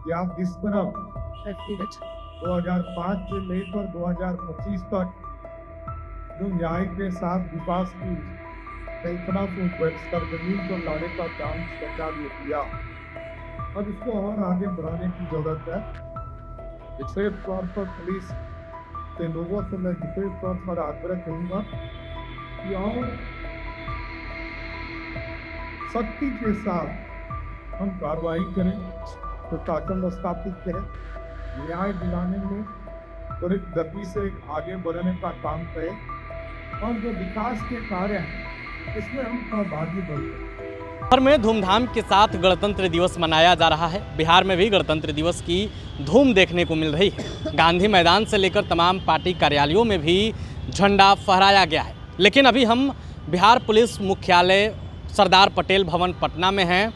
या किस तरह 2005 से लेकर 2025 तक जो न्याय के साथ विकास की कल्पना को सरजमीन को लाने का काम सरकार ने किया। अब इसको और आगे बढ़ाने की जरूरत है। विशेष तौर पर पुलिस के लोगों से मैं विशेष तौर पर आग्रह करूंगा कि और सख्ती के साथ हम कार्रवाई करें, प्रशासन स्थापित करें, न्याय दिलाने में त्वरित गति से आगे बढ़ने का काम करें और जो विकास के कार्य हैं इसमें हम सहभागी बने। बिहार में धूमधाम के साथ गणतंत्र दिवस मनाया जा रहा है। बिहार में भी गणतंत्र दिवस की धूम देखने को मिल रही है। गांधी मैदान से लेकर तमाम पार्टी कार्यालयों में भी झंडा फहराया गया है। लेकिन अभी हम बिहार पुलिस मुख्यालय सरदार पटेल भवन पटना में हैं।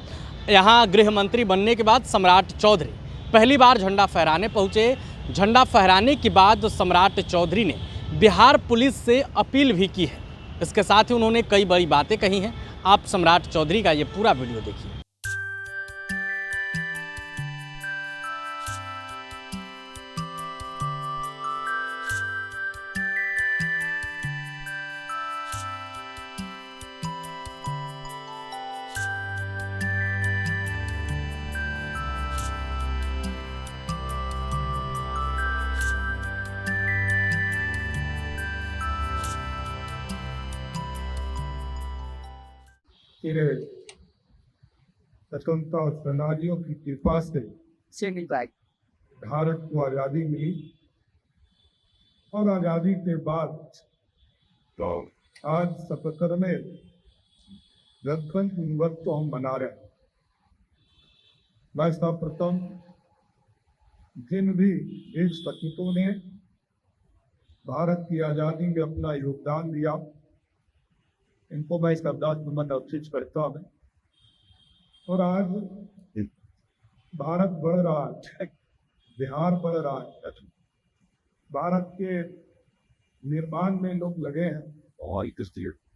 यहाँ गृह मंत्री बनने के बाद सम्राट चौधरी पहली बार झंडा फहराने पहुँचे। झंडा फहराने के बाद सम्राट चौधरी ने बिहार पुलिस से अपील भी की है। इसके साथ ही उन्होंने कई बड़ी बातें कही हैं। आप सम्राट चौधरी का ये पूरा वीडियो देखिए। स्वतंत्रता सेनानियों की कृपा से भारत को आज़ादी मिली और आज़ादी के बाद आज 77वें गणतंत्र दिवस को हम मना रहे हैं। मैं सर्वप्रथम जिन भी वीर सपूतों ने भारत की आज़ादी में अपना योगदान दिया इनको मैं श्रद्धासुमन अर्पित करता हूं। और आज भारत बढ़ रहा है, बिहार बढ़ रहा है, भारत के निर्माण में लोग लगे हैं।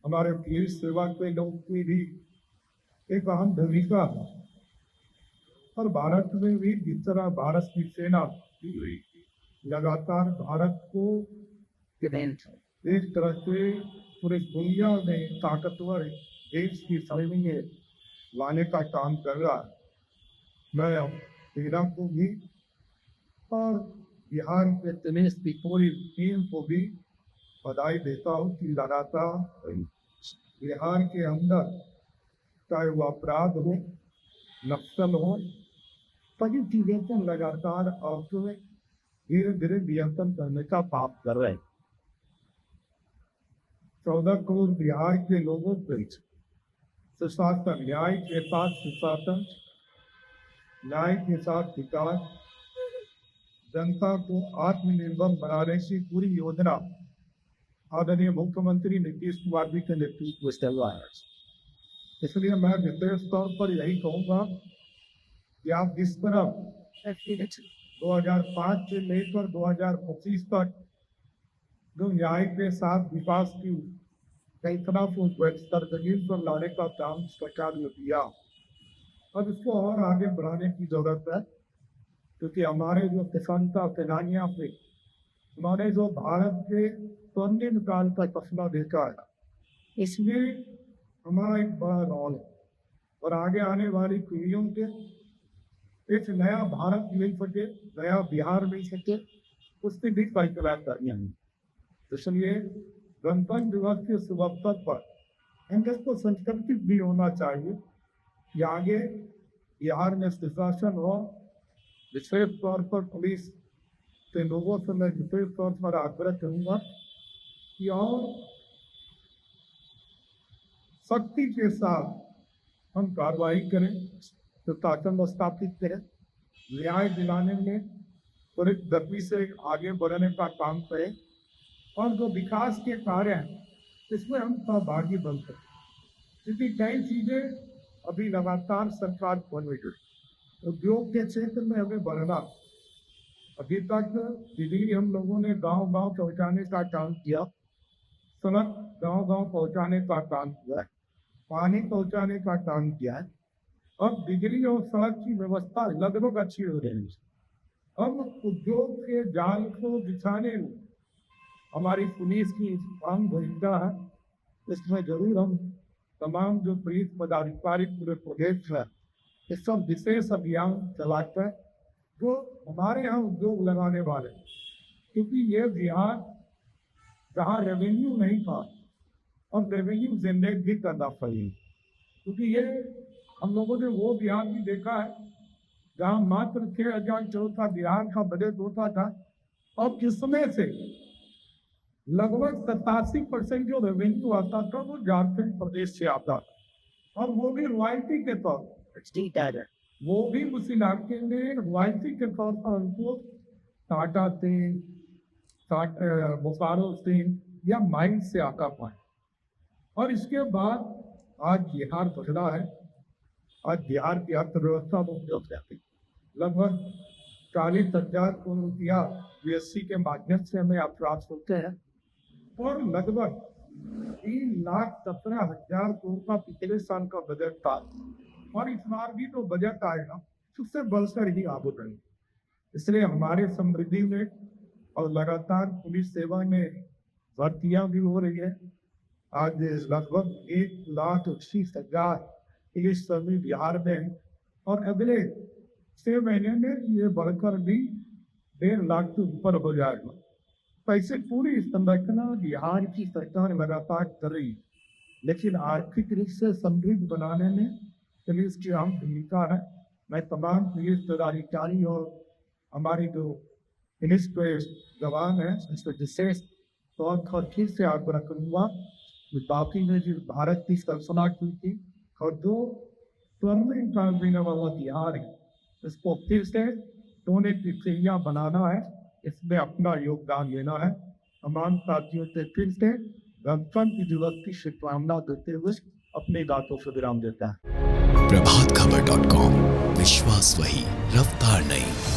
हमारे पुलिस सेवा के लोग की भी एक अहम भूमिका है। और भारत में भी जिस तरह भारत की सेना लगातार भारत को एक तरह से पूरी दुनिया में ताकतवर देश की श्रेणी में लाने का काम कर रहा है। मैं सेना को भी और बिहार के पुलिस की पूरी टीम को भी बधाई देता हूँ कि लगातार बिहार के अंदर चाहे वो अपराध हो, नक्सल हो, सभी चीजों को लगातार और धीरे धीरे नियंत्रण करने का काम कर रहे हैं। 14 करोड़ बिहार के लोगों पर सुशासन, न्याय के साथ सुशासन, न्याय के साथ विकास, जनता को आत्मनिर्भर बनाने की पूरी योजना आदरणीय मुख्यमंत्री नीतीश कुमार जी के नेतृत्व में चल रहा है। इसलिए मैं विशेष तौर पर यही कहूँगा कि आप जिस तरह 2005 से लेकर 2025 तक जो न्याय के साथ विकास की कल्पना को सरजमीन पर लाने का काम सरकार ने किया, अब इसको और आगे बढ़ाने की जरूरत है। क्योंकि हमारे जो स्वतंत्रता सेनानियां थे, उन्होंने जो भारत के स्वर्णिम काल का सपना देखा है, इसमें हमारा एक बड़ा रोल है। और आगे आने वाली पीढ़ियों के एक नया भारत मिल सके, नया बिहार मिल सके, उसकी भी कल्पना करनी है। इसलिए गणतंत्र दिवस के शुभ अवसर पर इंडिया को संस्कृतिक भी होना चाहिए कि आगे बिहार में सुशासन हो। विशेष तौर पर पुलिस के लोगों से मैं विशेष तौर पर आग्रह करूंगा कि और सख्ती के साथ हम कार्रवाई करें, प्रशासन स्थापित करें, न्याय दिलाने में त्वरित गति से आगे बढ़ने का काम करें और जो विकास के कार्य हैं इसमें हम सहभागी बन सकते। क्योंकि कई चीजें अभी लगातार सरकार बन रही है। उद्योग के क्षेत्र में हमें बढ़ना, अभी तक बिजली हम लोगों ने गांव-गांव पहुंचाने का काम किया, सड़क गांव-गांव पहुंचाने का काम किया है, पानी पहुंचाने का काम किया है, अब बिजली और सड़क की व्यवस्था लगभग अच्छी हो रही है। अब उद्योग के जाल को बिछाने में हमारी पुलिस की अहम भूमिका है। इसमें जरूर हम तमाम जो पुलिस पदाधिकारी पूरे प्रदेश में इस सब विशेष अभियान चलाते हैं जो हमारे यहाँ उद्योग लगाने वाले, क्योंकि ये बिहार जहाँ रेवेन्यू नहीं था और रेवेन्यू जनरेट भी करना चाहिए, क्योंकि ये हम लोगों ने वो बिहार भी देखा है जहाँ मात्र 6,000 करोड़ का बिहार का बजट होता था और इसमें से लगभग 87% जो रेवेन्यू आता था वो झारखंड प्रदेश से आता था, और वो भी रॉयल्टी के तौर पर। वो भी उस इलाके में रॉयल्टी के तौर पर उनको टाटा से, बोकारो से या माइन से आता पाए। और इसके बाद आज बिहार बदला है। आज बिहार की अर्थव्यवस्था लगभग 40,000 करोड़ रुपया GST के माध्यम से हमें प्राप्त होते हैं, और लगभग 3,17,000 करोड़ का पिछले साल का बजट था, और इस बार भी तो बजट आएगा उससे बढ़कर ही आगे बढ़ेंगे। इसलिए हमारे समृद्धि में और लगातार पुलिस सेवा में भर्तियां भी हो रही है। आज लगभग 1,80,000 पुलिस कर्मी बिहार में है, और अगले 6 महीने में ये बढ़कर भी 1.5 लाख से ऊपर हो जाएगा। तो ऐसे पूरी संरचना बिहार की सरकार लगातार कर रही है, लेकिन आर्थिक रूप से समृद्ध बनाने में पुलिस की अहम भूमिका है। मैं तमाम पुलिस पदाधिकारी और हमारी जो पुलिस के जवान हैं इसको विशेष तौर पर फिर से आग्रह करूँगा कि बाकी ने जो भारत की कल्पना की थी और जो स्वर्णिम काल देने वाला बिहार है, इसको फिर से सोने की चिड़िया बनाना है, इसमें अपना योगदान देना है। तमाम साथियों से फिर से गणतंत्र दिवस की शुभकामना देते हुए अपनी बातों से विराम देता है। प्रभातखबर.com, विश्वास वही, रफ्तार नहीं।